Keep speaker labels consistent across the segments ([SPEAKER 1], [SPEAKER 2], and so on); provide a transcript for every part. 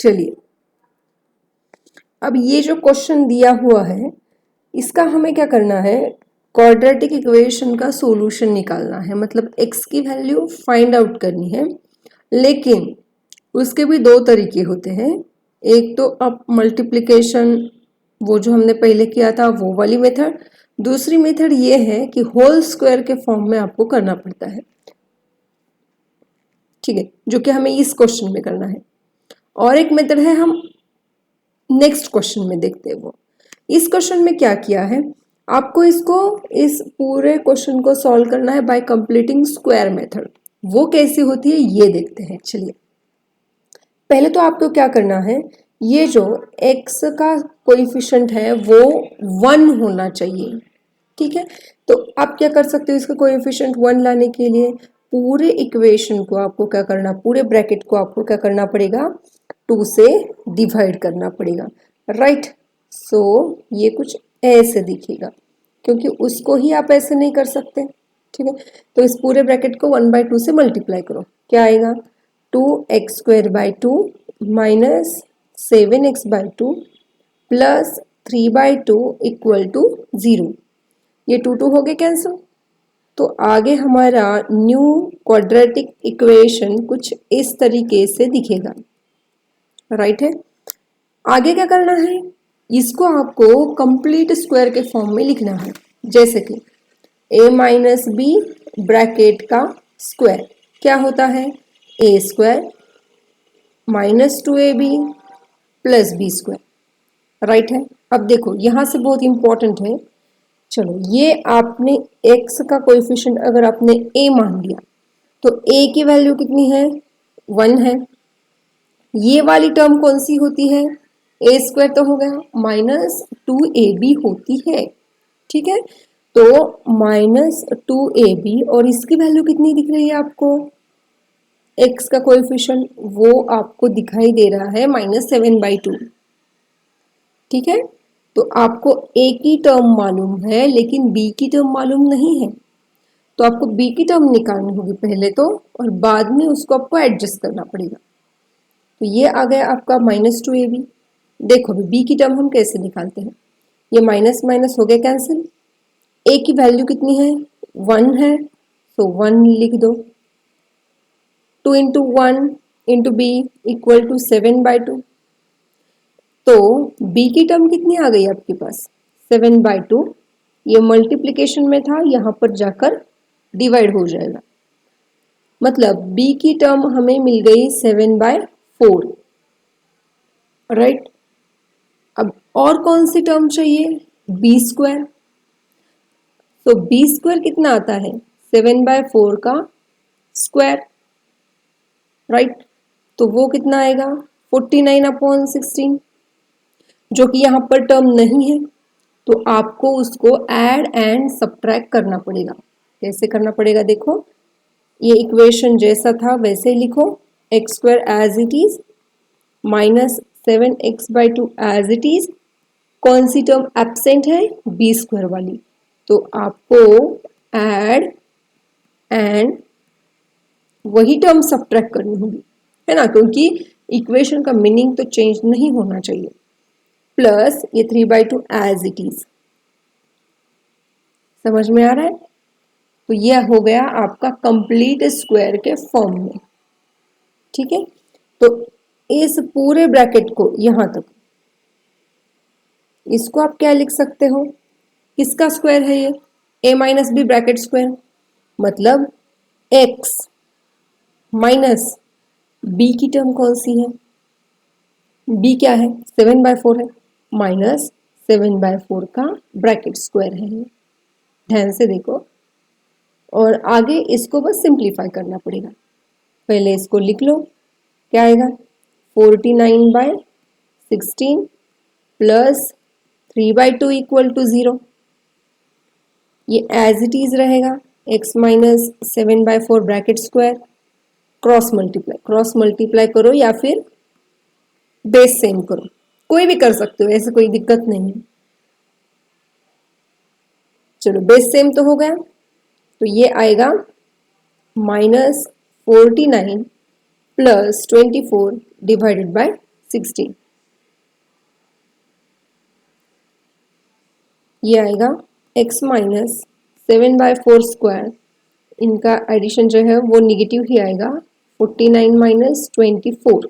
[SPEAKER 1] चलिए, अब ये जो क्वेश्चन दिया हुआ है इसका हमें क्या करना है, क्वाड्रेटिक इक्वेशन का सॉल्यूशन निकालना है, मतलब x की वैल्यू फाइंड आउट करनी है। लेकिन उसके भी दो तरीके होते हैं, एक तो आप मल्टीप्लिकेशन वो जो हमने पहले किया था वो वाली मेथड, दूसरी मेथड ये है कि होल स्क्वायर के फॉर्म में आपको करना पड़ता है, ठीक है, जो कि हमें इस क्वेश्चन में करना है। और एक मेथड है हम नेक्स्ट क्वेश्चन में देखते हैं। वो इस क्वेश्चन में क्या किया है, आपको इस पूरे क्वेश्चन को सॉल्व करना है बाय कंप्लीटिंग स्क्वायर मेथड। वो कैसी होती है ये देखते हैं। चलिए, पहले तो आपको क्या करना है, ये जो x का कोएफिशिएंट है वो 1 होना चाहिए, ठीक है। तो आप क्या कर सकते हो, इसका कोएफिशिएंट 1 लाने के लिए पूरे इक्वेशन को आपको क्या करना, पूरे ब्रैकेट को आपको क्या करना पड़ेगा, 2 से डिवाइड करना पड़ेगा, राइट। सो ये कुछ ऐसे दिखेगा, क्योंकि उसको ही आप ऐसे नहीं कर सकते, ठीक है। तो इस पूरे ब्रैकेट को 1/2 से मल्टीप्लाई करो, क्या आएगा, 2x² minus 7x/2 plus 3/2 equal to 0। ये 2 हो गए कैंसिल। तो आगे हमारा न्यू क्वाड्रेटिक इक्वेशन कुछ इस तरीके से दिखेगा, राइट है। आगे क्या करना है, इसको आपको कंप्लीट स्क्वायर के फॉर्म में लिखना है, जैसे कि a माइनस बी ब्रैकेट का स्क्वायर क्या होता है, a² minus 2ab plus b², right है। अब देखो यहां से बहुत इंपॉर्टेंट है, चलो ये आपने x का कोएफिशिएंट अगर आपने a मान लिया तो a की वैल्यू कितनी है, 1 है। ये वाली टर्म कौन सी होती है, a² तो हो गया, माइनस 2ab होती है, ठीक है। तो माइनस 2ab और इसकी वैल्यू कितनी दिख रही है आपको, x का कोएफिशिएंट वो आपको दिखाई दे रहा है -7/2, ठीक है। तो आपको a की टर्म मालूम है लेकिन b की टर्म मालूम नहीं है, तो आपको b की टर्म निकालनी होगी पहले तो, और बाद में उसको आपको एडजस्ट करना पड़ेगा। तो ये आ गया आपका -2ab। देखो b की टर्म हम कैसे निकालते हैं, ये माइनस माइनस हो गया कैंसिल, a की वैल्यू कितनी है, 1 है, तो 1 लिख दो, 2 into 1 into b equal to 7/2। तो b की टर्म कितनी आ गई आपके पास, 7/2। ये मल्टीप्लिकेशन में था, यहाँ पर जाकर डिवाइड हो जाएगा, मतलब b की टर्म हमें मिल गई 7/4, राइट। अब और कौन सी टर्म चाहिए, b²। तो b² कितना आता है, 7/4 का स्क्वायर, राइट। तो वो कितना आएगा, 49/16, जो कि यहाँ पर टर्म नहीं है, तो आपको उसको ऐड एंड सब्ट्रैक्ट करना पड़ेगा। कैसे करना पड़ेगा, देखो ये इक्वेशन जैसा था वैसे ही लिखो, x² as it is minus 7x/2 as it is, कौन सी टर्म एब्सेंट है, b² वाली, तो आपको ऐड एंड वही टर्म सब्ट्रैक्ट करनी होगी, है ना, क्योंकि इक्वेशन का मीनिंग तो चेंज नहीं होना चाहिए। प्लस ये 3/2 एज इट इज, समझ में आ रहा है। तो यह हो गया आपका कंप्लीट स्क्वायर के फॉर्म में, ठीक है। तो इस पूरे ब्रैकेट को यहां तक, इसको आप क्या लिख सकते हो, किसका स्क्वायर है ये, a minus b bracket square, मतलब x माइनस b की टर्म कौन सी है, b क्या है, 7/4 है, माइनस 7/4 का ब्रैकेट स्क्वायर है ये, ध्यान से देखो। और आगे इसको बस सिंप्लीफाई करना पड़ेगा, पहले इसको लिख लो, क्या आएगा, 49/16 प्लस 3/2 इक्वल टू 0। ये एज इट इज रहेगा, x minus 7/4 bracket square, cross multiply करो या फिर बेस सेम करो, कोई भी कर सकते हो, ऐसे कोई दिक्कत नहीं है। चलो बेस सेम तो हो गया, तो ये आएगा -49 प्लस 24 डिवाइडेड बाय 16, ये आएगा x माइनस 7/4 स्क्वायर, इनका एडिशन जो है वो निगेटिव ही आएगा, 49 माइनस 24,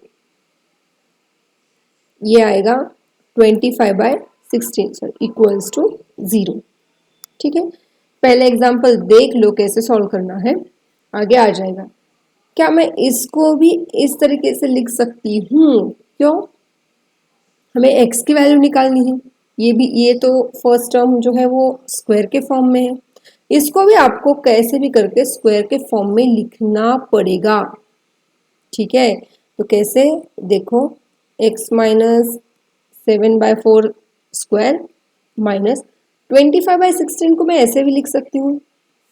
[SPEAKER 1] ये आएगा 25/16 सर इक्वल्स टू 0। ठीक है, पहले एग्जांपल देख लो कैसे सॉल्व करना है, आगे आ जाएगा। क्या मैं इसको भी इस तरीके से लिख सकती हूँ? क्यों? हमें x की वैल्यू निकालनी है, ये तो फर्स्ट टर्म जो है वो स्क्वायर के फॉर्म में है, इसको भी आपको कैसे भी करके स्क्वायर के फॉर्म में लिखना पड़ेगा। ठीक है, तो कैसे देखो, x माइनस 7/4 स्क्वायर माइनस 25/16 को मैं ऐसे भी लिख सकती हूँ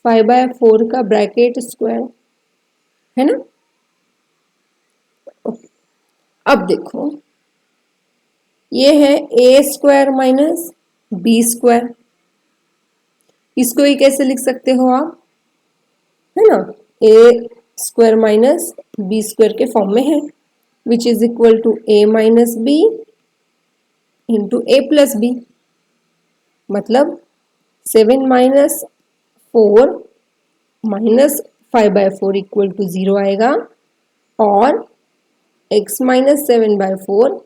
[SPEAKER 1] 5/4 का ब्रैकेट स्क्वायर, है ना। ओके, अब देखो ये है a square minus b square, इसको ही कैसे लिख सकते हो आप, है ना, a square minus b square के फॉर्म में है, which is equal to a minus b into a plus b, मतलब 7 माइनस 4 माइनस 5/4 इक्वल टू 0 आएगा, और x minus 7/4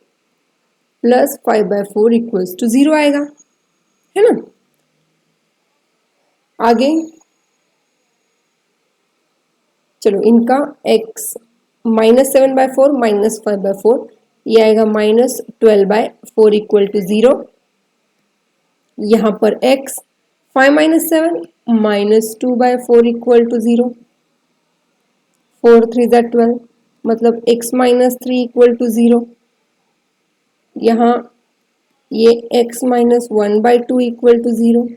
[SPEAKER 1] plus 5/4 equals to 0 आएगा, है ना। आगे चलो, इनका x माइनस 7/4 माइनस 5/4, ये आएगा माइनस 12/4 इक्वल टू 0, यहाँ पर x 5 minus 7 minus 2/4 equal to 0, 4 3 ज़ा 12, मतलब x माइनस 3 इक्वल टू 0, यहाँ ये x माइनस 1/2 इक्वल टू 0,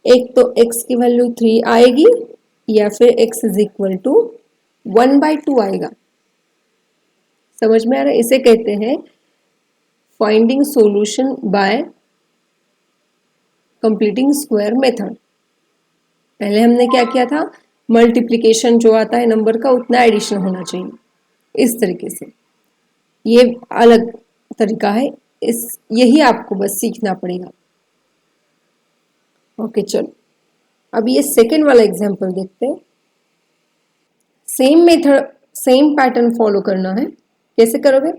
[SPEAKER 1] एक तो x की वैल्यू 3 आएगी या फिर x इज इक्वल टू 1/2 आएगा। समझ में आ रहा है? इसे कहते हैं finding solution bye completing square method. पहले हमने क्या किया था, मल्टीप्लिकेशन जो आता है नंबर का उतना एडिशन होना चाहिए, इस तरीके से, ये अलग तरीका है, यही आपको बस सीखना पड़ेगा। ओके चलो, अब ये सेकेंड वाला एग्जांपल देखते हैं। Same method same pattern follow करना है। कैसे करोगे?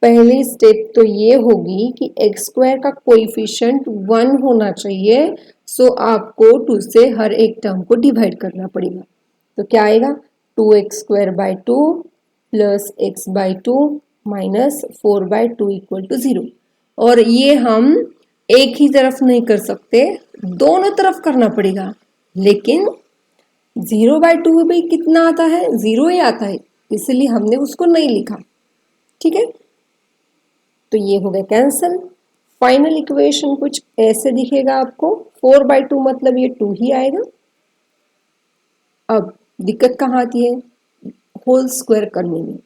[SPEAKER 1] पहली स्टेप तो ये होगी कि एक्स स्क्वायर का कोएफिशिएंट 1 होना चाहिए, सो आपको 2 से हर एक टर्म को डिवाइड करना पड़ेगा। तो क्या आएगा, 2x² 2 plus x/2 minus 4/2 equal to 0। और ये हम एक ही तरफ नहीं कर सकते, दोनों तरफ करना पड़ेगा, लेकिन 0/2 भी कितना आता है, 0 ही आता है, इसलिए हमने उसको नहीं लिखा। ठीक है, तो ये हो गया कैंसल। फाइनल इक्वेशन कुछ ऐसे दिखेगा आपको, 4/2 मतलब ये 2 ही आएगा। अब दिक्कत कहाँ आती है, होल स्क्वायर करने में।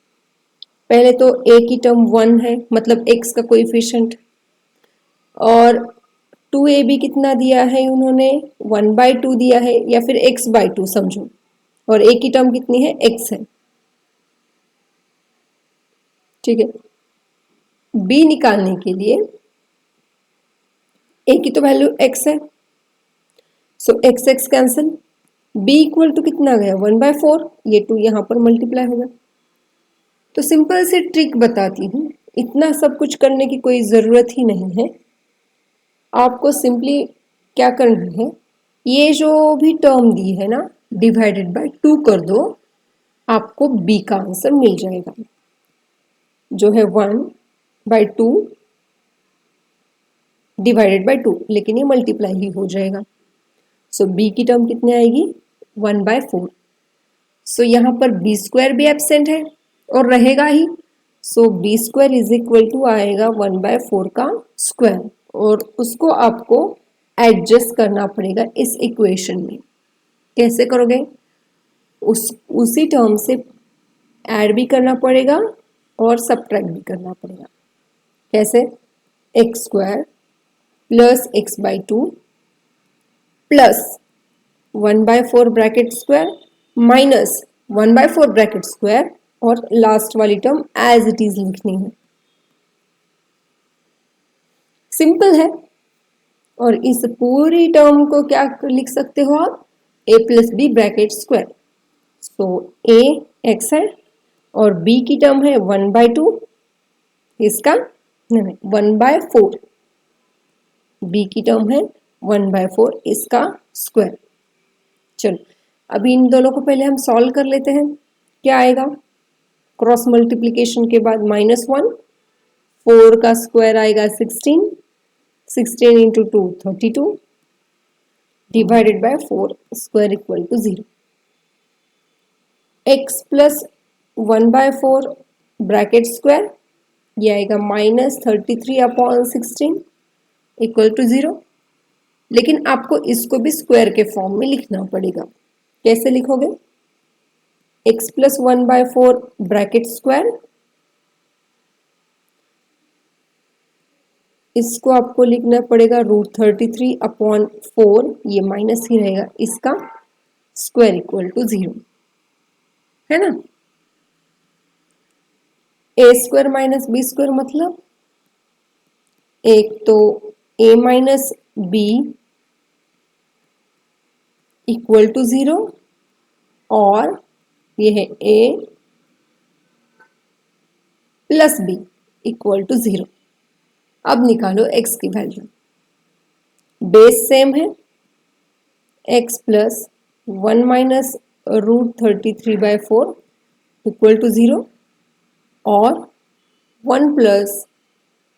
[SPEAKER 1] पहले तो a की टर्म 1 है, मतलब x का कोएफिशिएंट, और 2ab कितना दिया है उन्होंने, 1/2 दिया है, या फिर x/2 समझो, और a की टर्म कितनी है, x है। ठीक है, b निकालने के लिए a की तो वैल्यू x है, so x cancel, b equal to कितना गया, 1/4, ये 2 यहाँ पर मल्टीप्लाई होगा। तो सिंपल सी ट्रिक बताती हूँ, इतना सब कुछ करने की कोई ज़रूरत ही नहीं है। आपको सिंपली क्या करना है, ये जो भी टर्म दी है ना, डिवाइडेड बाय 2 कर दो, आपको b का आंसर मिल जाएगा, जो है 1/2 डिवाइडेड बाय 2, लेकिन ये मल्टीप्लाई ही हो जाएगा। सो b की टर्म कितनी आएगी, 1/4। सो यहाँ पर b² भी एब्सेंट है और रहेगा ही, सो b² इज इक्वल टू आएगा 1/4 का स्क्वायर, और उसको आपको एडजस्ट करना पड़ेगा इस इक्वेशन में। कैसे करोगे, उसी टर्म से ऐड भी करना पड़ेगा और सब्ट्रैक्ट भी करना पड़ेगा। कैसे, x² plus x/2 plus 1/4 bracket square minus 1/4 bracket square, और लास्ट वाली टर्म एज इट इज लिखनी है। सिंपल है। और इस पूरी टर्म को क्या लिख सकते हो आप, a plus b bracket square. So a x है और b की टर्म है 1/2, इसका नहीं 1/4, b की टर्म है 1/4, इसका स्क्वायर। चलो अभी इन दोनों को पहले हम सॉल्व कर लेते हैं। क्या आएगा, क्रॉस मल्टीप्लीकेशन के बाद -1, 4 का स्क्वायर आएगा 16, 16 into 2 32, divided by 4 square equal to 0। x plus 1/4 bracket square, ये आएगा -33/16 इक्वल टू 0। लेकिन आपको इसको भी स्क्वायर के फॉर्म में लिखना पड़ेगा। कैसे लिखोगे, x प्लस 1/4 ब्रैकेट स्क्वायर, इसको आपको लिखना पड़ेगा √33/4, ये माइनस ही रहेगा, इसका स्क्वायर इक्वल टू 0, है ना। a square minus b square मतलब एक तो a minus b equal to 0 और ये है a plus b equal to 0। अब निकालो x की वैल्यू, बेस सेम है, x plus 1 minus √33/4 equal to 0 और 1 plus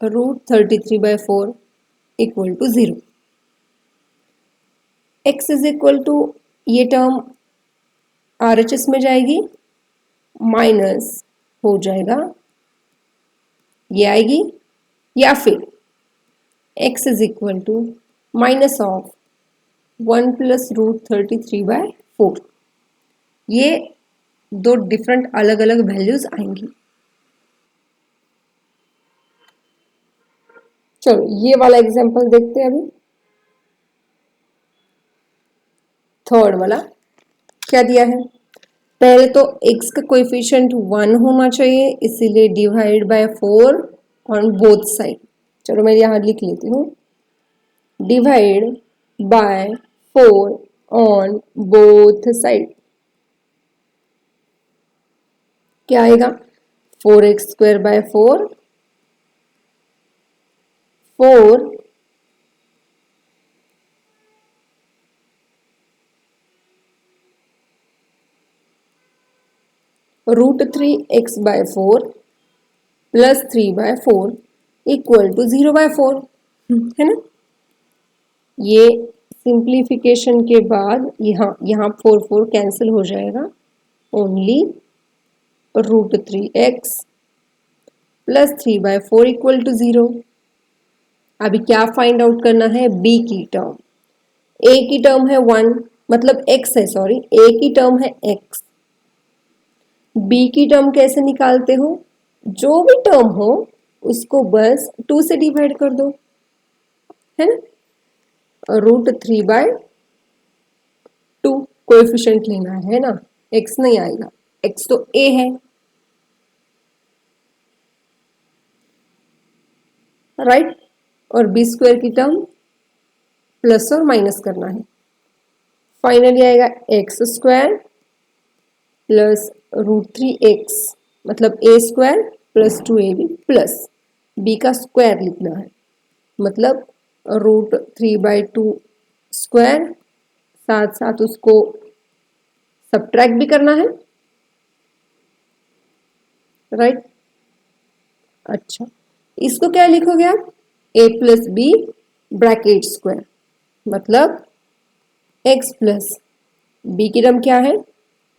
[SPEAKER 1] √33/4 equal to 0। x is equal to, ये टर्म RHS में जाएगी, माइनस हो जाएगा, ये आएगी, या फिर x is equal to minus of 1 plus √33/4। ये दो डिफरेंट अलग अलग वैल्यूज आएंगी। चलो ये वाला एग्जांपल देखते हैं अभी। थर्ड वाला क्या दिया है, पहले तो x का कोएफिशिएंट 1 होना चाहिए, इसीलिए divide by 4 on both side. चलो मैं यहाँ लिख लेती हूँ, divide by 4 on both side. क्या आएगा, 4x² by 4, 4 √3x by 4 plus 3/4 equal to 0/4, है ना। ये सिंप्लीफिकेशन के बाद यहाँ 4 कैंसिल हो जाएगा, only √3x plus 3/4 equal to 0। अभी क्या फाइंड आउट करना है, b की टर्म। a की टर्म है 1, मतलब x है, सॉरी a की टर्म है x। b की टर्म कैसे निकालते हो, जो भी टर्म हो उसको बस 2 से डिवाइड कर दो, है ना। √3/2 कोएफिशिएंट लेना है ना, x नहीं आएगा, x तो a है, राइट। और b स्क्वायर की टर्म प्लस और माइनस करना है, फाइनली आएगा x² प्लस √3x, मतलब a² plus 2ab plus b का स्क्वायर लिखना है, मतलब √3/2 स्क्वायर, साथ साथ उसको सब्ट्रैक्ट भी करना है, राइट। अच्छा, इसको क्या लिखोगे आप, a plus b bracket square, मतलब x प्लस b की टर्म क्या है,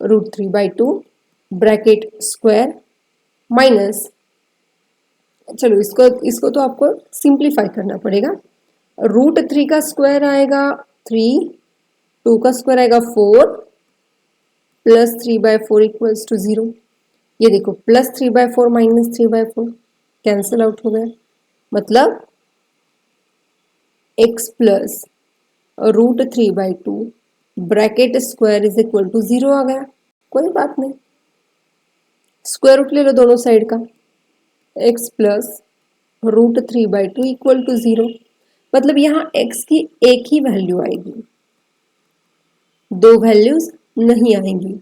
[SPEAKER 1] √3/2 ब्रैकेट स्क्वायर माइनस, चलो इसको तो आपको सिंप्लीफाई करना पड़ेगा। √3 का स्क्वायर आएगा 3, 2 का स्क्वायर आएगा 4 प्लस 3/4 इक्वल्स टू 0। ये देखो प्लस 3/4 माइनस 3/4 कैंसिल आउट हो गया, मतलब x plus √3/2 bracket square is equal to 0 आ गया। कोई बात नहीं, स्क्वायर रूट ले लो दोनों साइड का, x प्लस √3/2 इक्वल टू 0। मतलब यहाँ x की एक ही वैल्यू आएगी, दो वैल्यूज नहीं आएंगी।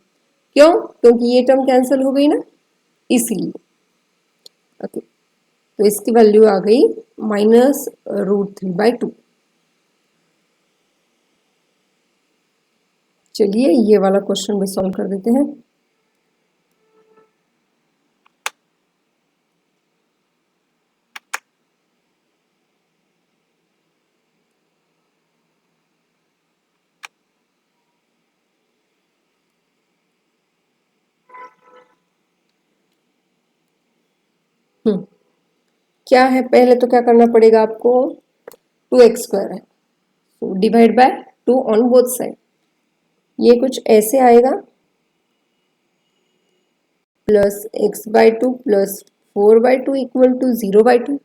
[SPEAKER 1] क्यों? क्योंकि ये टर्म कैंसिल हो गई ना, इसीलिए। ओके, तो इसकी वैल्यू आ गई -√3/2। चलिए ये वाला क्वेश्चन भी सॉल्व कर देते हैं। क्या है, पहले तो क्या करना पड़ेगा आपको, 2x² है तो divide by 2 on both side. ये कुछ ऐसे आएगा, +x/2 + 4/2 equal to 0/2।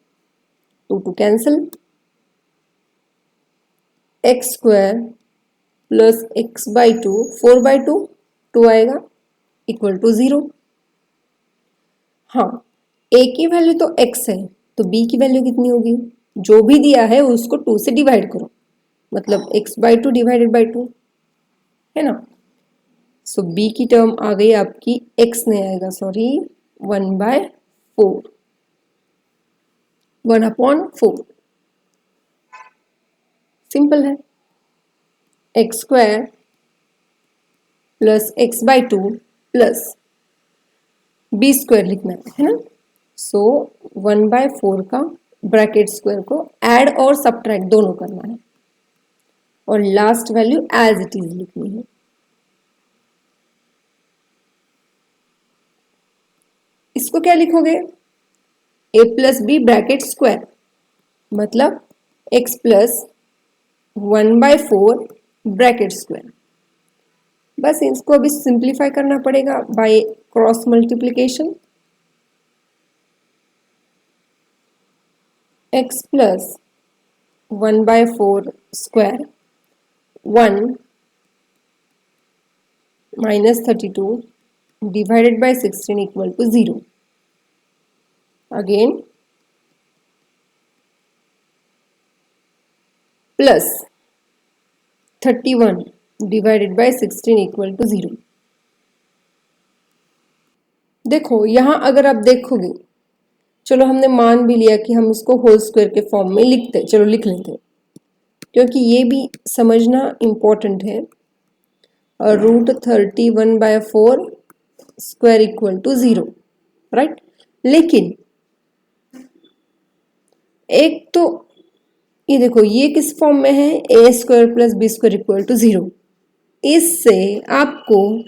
[SPEAKER 1] 2 cancel, x² + x/2 4/2 2 आएगा इक्वल टू 0। हाँ, a की वैल्यू तो x है तो b की वैल्यू कितनी होगी, जो भी दिया है उसको 2 से डिवाइड करो, मतलब x/2 डिवाइडेड बाई 2 है ना। सो b की टर्म आ गई आपकी, x नहीं आएगा सॉरी, 1/4, 1/4। सिंपल है, x² + x/2 प्लस b² लिखना है ना। सो 1/4 का ब्रैकेट स्क्वायर को ऐड और सब्ट्रैक्ट दोनों करना है और last value as it is लिखनी है। इसको क्या लिखोगे, a + b ब्रैकेट स्क्वायर, मतलब x + 1/4 ब्रैकेट स्क्वायर। बस इसको अभी सिंप्लीफाई करना पड़ेगा by cross multiplication. x + 1/4 square 1 -32 divided by 16 equal to 0। Again plus 31 divided by 16 equal to 0। देखो यहां अगर आप देखोगे, चलो हमने मान भी लिया कि हम इसको होल स्क्वायर के फॉर्म में लिखते, चलो लिख लेते, क्योंकि ये भी समझना इम्पोर्टेंट है। √31/4 स्क्वायर इक्वल टू 0, राइट। लेकिन एक तो ये देखो, ये किस फॉर्म में है, a² + b² इक्वल टू 0। इससे आपको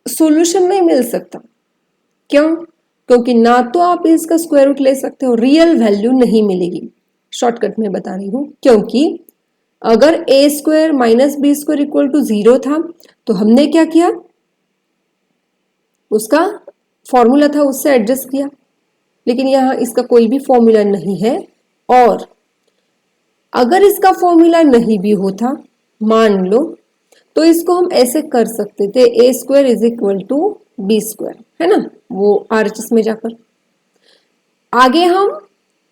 [SPEAKER 1] सॉल्यूशन नहीं मिल सकता। क्यों? क्योंकि ना तो आप इसका स्क्वायर रूट ले सकते हो, रियल वैल्यू नहीं मिलेगी। शॉर्टकट में बता रही हूं, क्योंकि अगर a² - b² इक्वल टू 0 था तो हमने क्या किया, उसका फॉर्मूला था उससे एडजस्ट किया। लेकिन यहाँ इसका कोई भी फॉर्मूला नहीं है, और अगर इसका फॉर्मूला नहीं भी होता मान लो, तो इसको हम ऐसे कर सकते थे, a² = b², है ना, वो RHS में जाकर आगे हम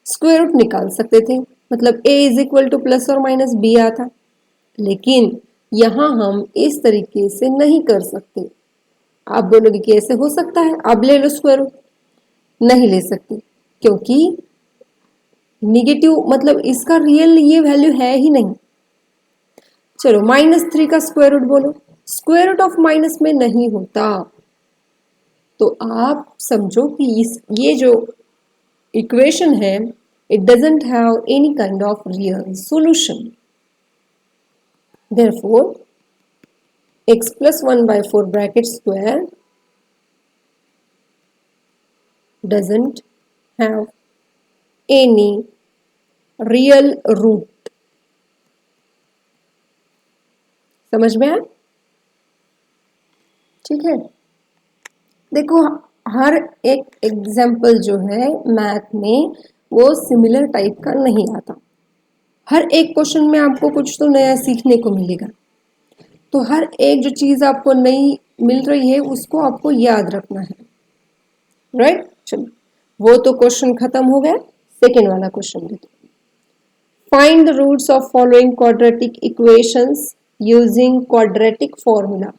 [SPEAKER 1] स्क्वायर रूट निकाल सकते थे, मतलब a = ± b आता। लेकिन यहां हम इस तरीके से नहीं कर सकते। आप बोलोगे कि ऐसे हो सकता है, अब ले लो स्क्वायर रूट, नहीं ले सकते, क्योंकि निगेटिव मतलब इसका रियल ये वैल्यू है ही नहीं। चलो -3 का स्क्वायर रूट बोलो, स्क्वायर रूट ऑफ माइनस में नहीं होता। तो आप समझो कि ये जो इक्वेशन है, it doesn't have any kind of real solution. Therefore x + 1/4 bracket square doesn't have any real root। समझ में आया? ठीक है, देखो हर एक एग्जाम्पल जो है मैथ में वो सिमिलर टाइप का नहीं आता। हर एक क्वेश्चन में आपको कुछ तो नया सीखने को मिलेगा, तो हर एक जो चीज आपको नई मिल रही है उसको आपको याद रखना है, राइट। चलो वो तो क्वेश्चन खत्म हो गया। सेकेंड वाला क्वेश्चन देखिए, find the roots of following quadratic equations using quadratic formula.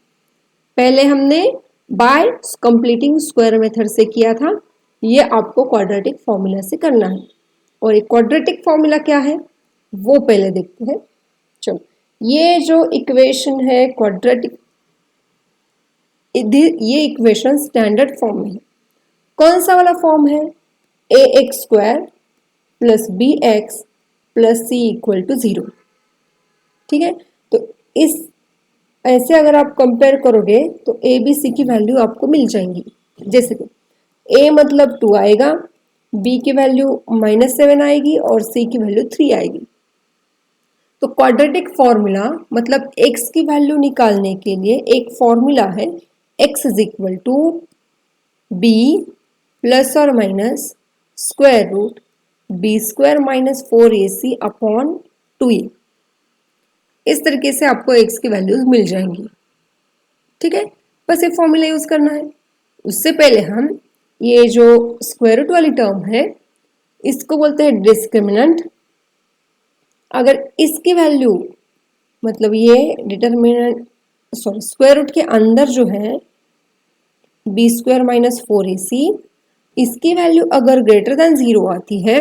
[SPEAKER 1] पहले हमने बाय कंप्लीटिंग स्क्वायर मेथड से किया था, ये आपको क्वाड्रेटिक फॉर्मूला से करना है। और एक क्वाड्रेटिक फॉर्मूला क्या है वो पहले देखते हैं। चलो, ये जो इक्वेशन है क्वाड्रेटिक, ये इक्वेशन स्टैंडर्ड फॉर्म में है। कौन सा वाला फॉर्म है? A x square plus b x plus c equal to 0। ठीक है, तो इस ऐसे अगर आप कंपेयर करोगे तो ए बी सी की वैल्यू आपको मिल जाएंगी। जैसे कि ए मतलब 2 आएगा, बी की वैल्यू -7 आएगी और सी की वैल्यू 3 आएगी। तो क्वाड्रेटिक फॉर्मूला मतलब x की वैल्यू निकालने के लिए एक फॉर्मूला है, x is equal to b plus और minus square root b square minus 4ac upon 2a। इस तरीके से आपको x की वैल्यूज मिल जाएंगी। ठीक है, बस ये फॉर्मूला यूज करना है। उससे पहले हम ये जो स्क्वायर रूट वाली टर्म है इसको बोलते हैं डिस्क्रिमिनेंट। अगर इसकी वैल्यू मतलब ये डिटरमिनेंट स्क्वायर रूट के अंदर जो है बी स्क्वायर माइनस 4ac, इसकी वैल्यू अगर ग्रेटर देन 0 आती है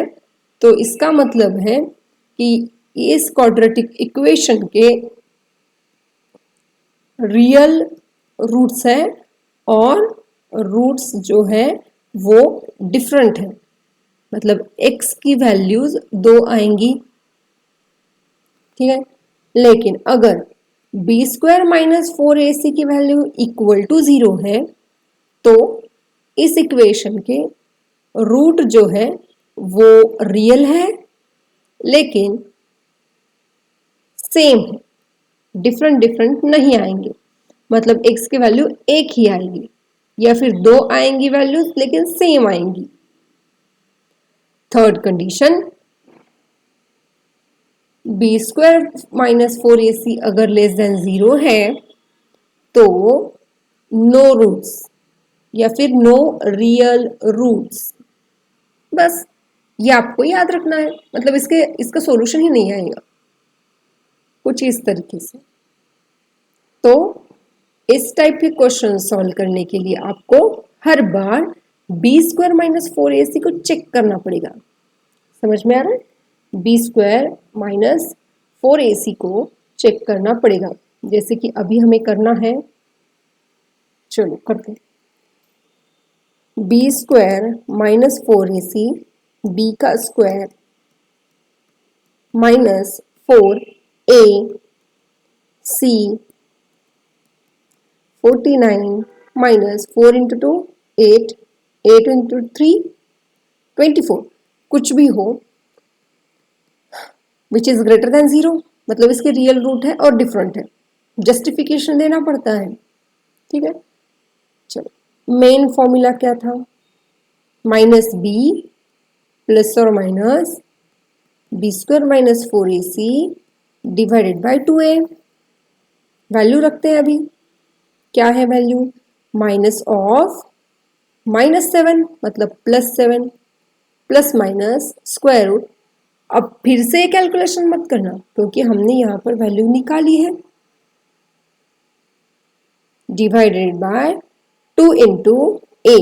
[SPEAKER 1] तो इसका मतलब है कि इस क्वाड्रेटिक इक्वेशन के रियल रूट्स है और रूट्स जो है वो डिफरेंट है, मतलब x की वैल्यूज 2 आएंगी। ठीक है, लेकिन अगर बी स्क्वायर माइनस 4ac की वैल्यू इक्वल टू 0 है तो इस इक्वेशन के रूट जो है वो रियल है लेकिन सेम है, डिफरेंट डिफरेंट नहीं आएंगे। मतलब x की वैल्यू एक ही आएगी या फिर 2 आएंगी वैल्यूज लेकिन सेम आएंगी। Third condition, b square minus 4ac अगर लेस देन 0 है तो नो रूट्स या फिर नो रियल रूट्स। बस ये आपको याद रखना है, मतलब इसका सॉल्यूशन ही नहीं आएगा कुछ इस तरीके से। तो इस टाइप के क्वेश्चन सॉल्व करने के लिए आपको हर बार बी स्क्वायर माइनस 4ac को चेक करना पड़ेगा। समझ में आ रहा है? बी स्क्वायर माइनस 4ac को चेक करना पड़ेगा, जैसे कि अभी हमें करना है। चलो करते हैं। B square minus 4ac, b का square minus 4a c 49 minus 4 into 2 8 8 into 3 24 कुछ भी हो विच इज ग्रेटर देन 0, मतलब इसके रियल रूट है और डिफरेंट है, जस्टिफिकेशन देना पड़ता है। ठीक है, चलो मेन फॉर्मूला क्या था? माइनस बी प्लस और minus b square minus 4ac divided by 2a। Value रखते हैं अभी, क्या है वैल्यू? माइनस ऑफ -7 मतलब +7 प्लस माइनस स्क्वायर रूट। अब फिर से कैलकुलेशन मत करना क्योंकि हमने यहाँ पर वैल्यू निकाली है। डिवाइडेड बाय 2 इंटू ए,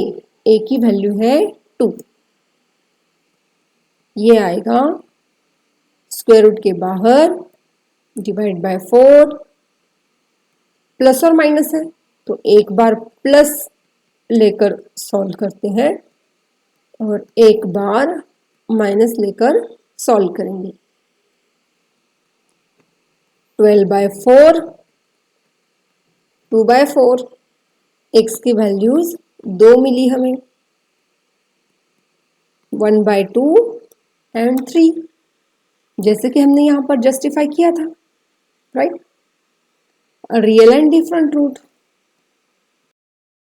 [SPEAKER 1] ए की वैल्यू है 2, ये आएगा स्क्वायर रूट के बाहर डिवाइड बाय 4, प्लस और माइनस है तो एक बार प्लस लेकर सॉल्व करते हैं और एक बार माइनस लेकर सॉल्व करेंगे। 12/4 2/4, x की वैल्यूज 2 मिली हमें, 1/2 एंड 3, जैसे कि हमने यहां पर जस्टिफाई किया था, right? Real and different root,